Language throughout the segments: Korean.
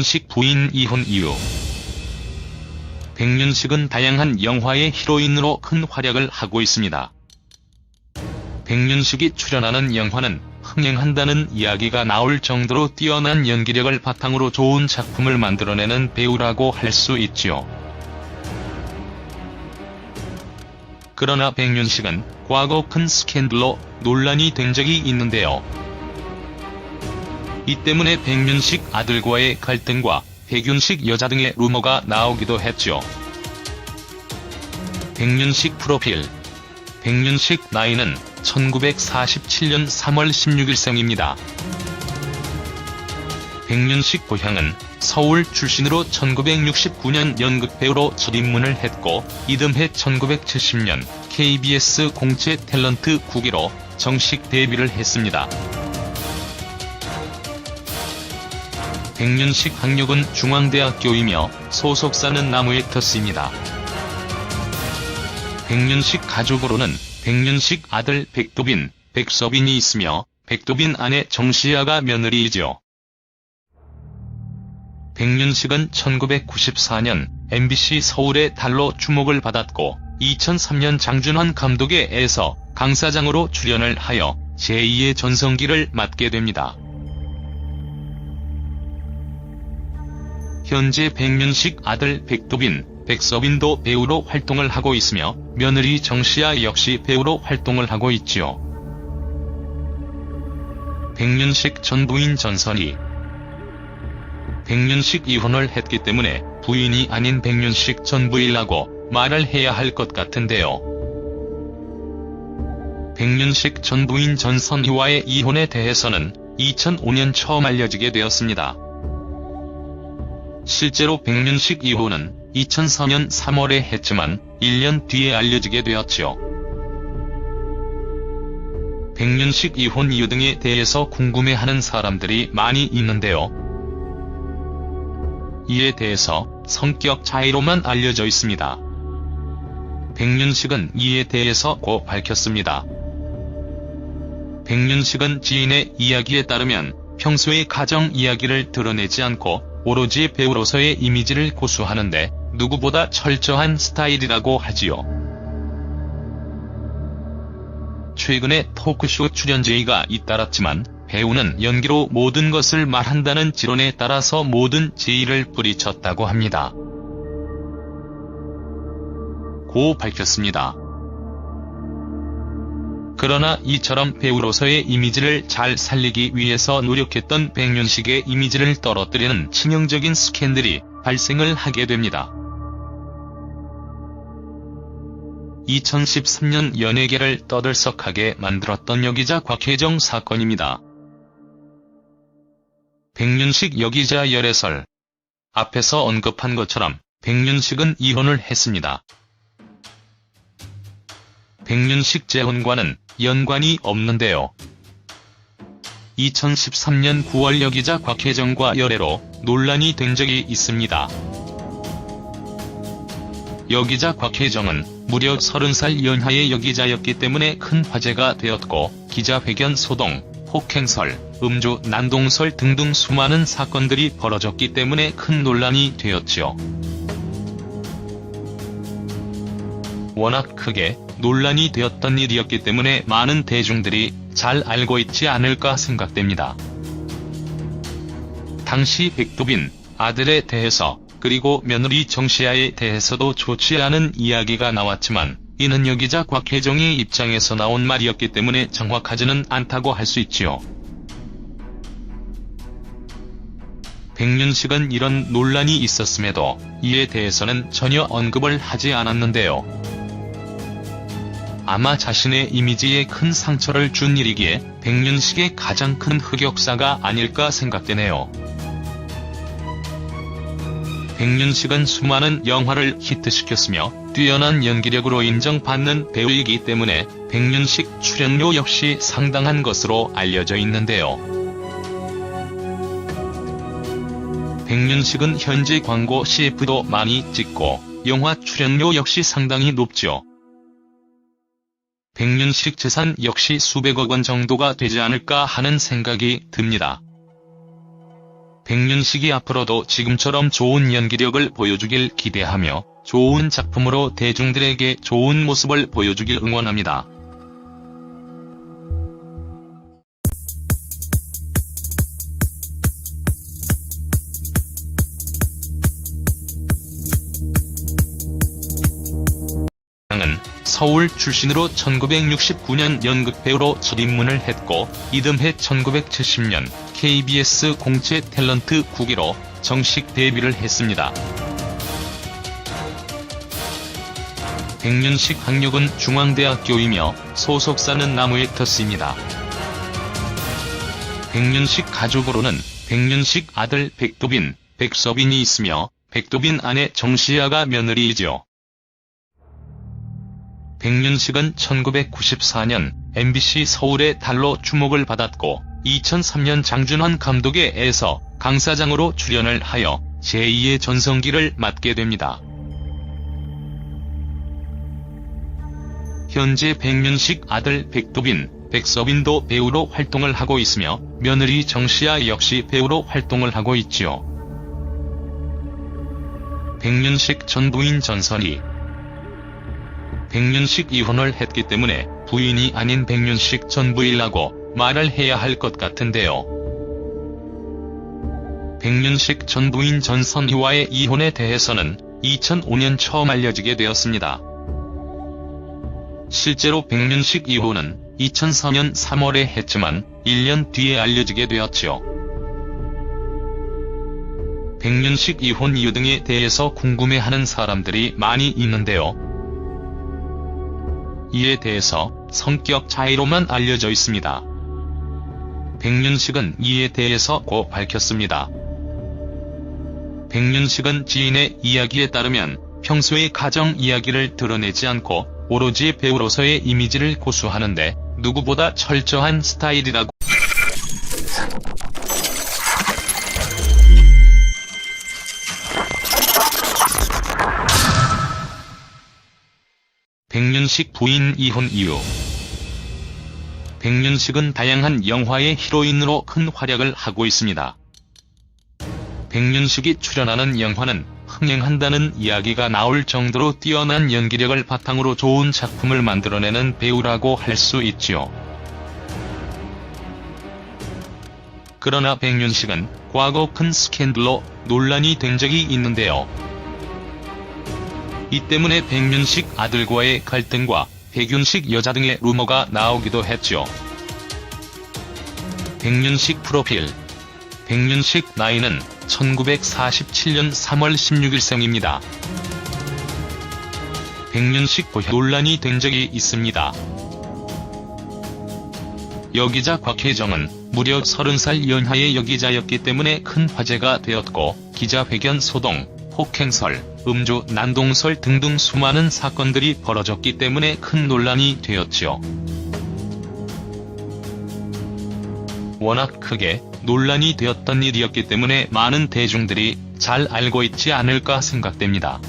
백윤식 부인 이혼 이유. 백윤식은 다양한 영화의 히로인으로 큰 활약을 하고 있습니다. 백윤식이 출연하는 영화는 흥행한다는 이야기가 나올 정도로 뛰어난 연기력을 바탕으로 좋은 작품을 만들어내는 배우라고 할 수 있지요. 그러나 백윤식은 과거 큰 스캔들로 논란이 된 적이 있는데요. 이 때문에 백윤식 아들과의 갈등과 백윤식 여자 등의 루머가 나오기도 했죠. 백윤식 프로필. 백윤식 나이는 1947년 3월 16일생입니다. 백윤식 고향은 서울 출신으로 1969년 연극배우로 첫 입문을 했고 이듬해 1970년 KBS 공채 탤런트 9기로 정식 데뷔를 했습니다. 백윤식 학력은 중앙대학교이며 소속사는 나무액터스입니다. 백윤식 가족으로는 백윤식 아들 백도빈, 백서빈이 있으며 백도빈 아내 정시아가 며느리이죠. 백윤식은 1994년 MBC 서울의 달로 주목을 받았고 2003년 장준환 감독의 에서 강사장으로 출연을 하여 제2의 전성기를 맞게 됩니다. 현재 백윤식 아들 백도빈, 백서빈도 배우로 활동을 하고 있으며 며느리 정시아 역시 배우로 활동을 하고 있지요. 백윤식 전 부인 전선희. 백윤식 이혼을 했기 때문에 부인이 아닌 백윤식 전 부인이라고 말을 해야 할 것 같은데요. 백윤식 전 부인 전선희와의 이혼에 대해서는 2005년 처음 알려지게 되었습니다. 실제로 백윤식 이혼은 2004년 3월에 했지만 1년 뒤에 알려지게 되었죠. 백윤식 이혼 이유 등에 대해서 궁금해하는 사람들이 많이 있는데요. 이에 대해서 성격 차이로만 알려져 있습니다. 백윤식은 이에 대해서 고 밝혔습니다. 백윤식은 지인의 이야기에 따르면 평소에 가정 이야기를 드러내지 않고 오로지 배우로서의 이미지를 고수하는데 누구보다 철저한 스타일이라고 하지요. 최근에 토크쇼 출연 제의가 잇따랐지만 배우는 연기로 모든 것을 말한다는 지론에 따라서 모든 제의를 뿌리쳤다고 합니다. 고 밝혔습니다. 그러나 이처럼 배우로서의 이미지를 잘 살리기 위해서 노력했던 백윤식의 이미지를 떨어뜨리는 치명적인 스캔들이 발생을 하게 됩니다. 2013년 연예계를 떠들썩하게 만들었던 여기자 곽혜정 사건입니다. 백윤식 여기자 열애설. 앞에서 언급한 것처럼 백윤식은 이혼을 했습니다. 백윤식 재혼과는 연관이 없는데요. 2013년 9월 여기자 곽혜정과 열애로 논란이 된 적이 있습니다. 여기자 곽혜정은 무려 30살 연하의 여기자였기 때문에 큰 화제가 되었고 기자회견 소동, 폭행설, 음주 난동설 등등 수많은 사건들이 벌어졌기 때문에 큰 논란이 되었죠. 워낙 크게 논란이 되었던 일이었기 때문에 많은 대중들이 잘 알고 있지 않을까 생각됩니다. 당시 백도빈 아들에 대해서 그리고 며느리 정시아에 대해서도 좋지 않은 이야기가 나왔지만 이는 여기자 곽혜정의 입장에서 나온 말이었기 때문에 정확하지는 않다고 할 수 있지요. 백윤식은 이런 논란이 있었음에도 이에 대해서는 전혀 언급을 하지 않았는데요. 아마 자신의 이미지에 큰 상처를 준 일이기에 백윤식의 가장 큰 흑역사가 아닐까 생각되네요. 백윤식은 수많은 영화를 히트시켰으며 뛰어난 연기력으로 인정받는 배우이기 때문에 백윤식 출연료 역시 상당한 것으로 알려져 있는데요. 백윤식은 현재 광고 CF도 많이 찍고 영화 출연료 역시 상당히 높죠. 백윤식 재산 역시 수백억 원 정도가 되지 않을까 하는 생각이 듭니다. 백윤식이 앞으로도 지금처럼 좋은 연기력을 보여주길 기대하며 좋은 작품으로 대중들에게 좋은 모습을 보여주길 응원합니다. 은 서울 출신으로 1969년 연극배우로 첫 입문을 했고 이듬해 1970년 KBS 공채 탤런트 9기로 정식 데뷔를 했습니다. 백윤식 학력은 중앙대학교이며 소속사는 나무액터스입니다. 백윤식 가족으로는 백윤식 아들 백도빈, 백서빈이 있으며 백도빈 아내 정시아가 며느리이죠. 백윤식은 1994년 MBC 서울의 달로 주목을 받았고 2003년 장준환 감독의 에서 강사장으로 출연을 하여 제2의 전성기를 맞게 됩니다. 현재 백윤식 아들 백도빈, 백서빈도 배우로 활동을 하고 있으며 며느리 정시아 역시 배우로 활동을 하고 있지요. 백윤식 전 부인 전선희. 백윤식 이혼을 했기 때문에 부인이 아닌 백윤식 전 부인이라고 말을 해야 할 것 같은데요. 백윤식 전 부인 전선희와의 이혼에 대해서는 2005년 처음 알려지게 되었습니다. 실제로 백윤식 이혼은 2004년 3월에 했지만 1년 뒤에 알려지게 되었지요. 백윤식 이혼 이유 등에 대해서 궁금해하는 사람들이 많이 있는데요. 이에 대해서 성격 차이로만 알려져 있습니다. 백윤식은 이에 대해서 고 밝혔습니다. 백윤식은 지인의 이야기에 따르면 평소의 가정 이야기를 드러내지 않고 오로지 배우로서의 이미지를 고수하는데 누구보다 철저한 스타일이라고. 백윤식 부인 이혼 이유. 백윤식은 다양한 영화의 히로인으로 큰 활약을 하고 있습니다. 백윤식이 출연하는 영화는 흥행한다는 이야기가 나올 정도로 뛰어난 연기력을 바탕으로 좋은 작품을 만들어내는 배우라고 할 수 있지요. 그러나 백윤식은 과거 큰 스캔들로 논란이 된 적이 있는데요. 이 때문에 백윤식 아들과의 갈등과 백윤식 여자 등의 루머가 나오기도 했죠. 백윤식 프로필. 백윤식 나이는 1947년 3월 16일생입니다. 백윤식 고혈 논란이 된 적이 있습니다. 여기자 곽혜정은 무려 30살 연하의 여기자였기 때문에 큰 화제가 되었고 기자회견 소동, 폭행설, 음주 난동설 등등 수많은 사건들이 벌어졌기 때문에 큰 논란이 되었지요. 워낙 크게 논란이 되었던 일이었기 때문에 많은 대중들이 잘 알고 있지 않을까 생각됩니다.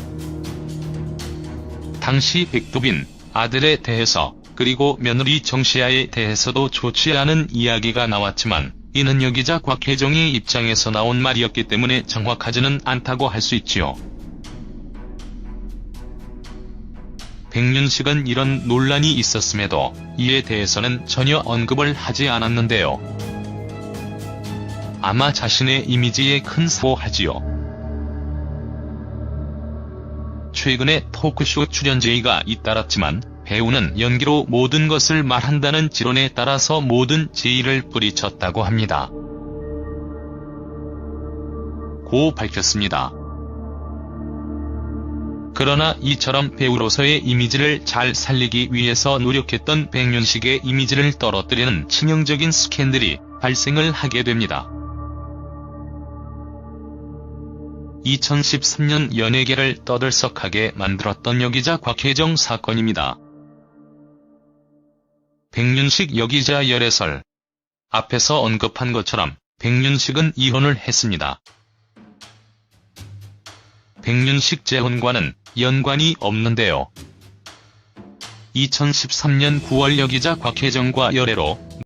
당시 백도빈 아들에 대해서 그리고 며느리 정시아에 대해서도 좋지 않은 이야기가 나왔지만 이는 여기자 곽혜정의 입장에서 나온 말이었기 때문에 정확하지는 않다고 할 수 있지요. 백윤식은 이런 논란이 있었음에도 이에 대해서는 전혀 언급을 하지 않았는데요. 아마 자신의 이미지에 큰 사고하지요. 최근에 토크쇼 출연 제의가 잇따랐지만 배우는 연기로 모든 것을 말한다는 지론에 따라서 모든 제의를 뿌리쳤다고 합니다. 고 밝혔습니다. 그러나 이처럼 배우로서의 이미지를 잘 살리기 위해서 노력했던 백윤식의 이미지를 떨어뜨리는 치명적인 스캔들이 발생을 하게 됩니다. 2013년 연예계를 떠들썩하게 만들었던 여기자 곽혜정 사건입니다. 백윤식 여기자 열애설. 앞에서 언급한 것처럼 백윤식은 이혼을 했습니다. 백윤식 재혼과는 연관이 없는데요. 2013년 9월 여기자 곽혜정과 열애로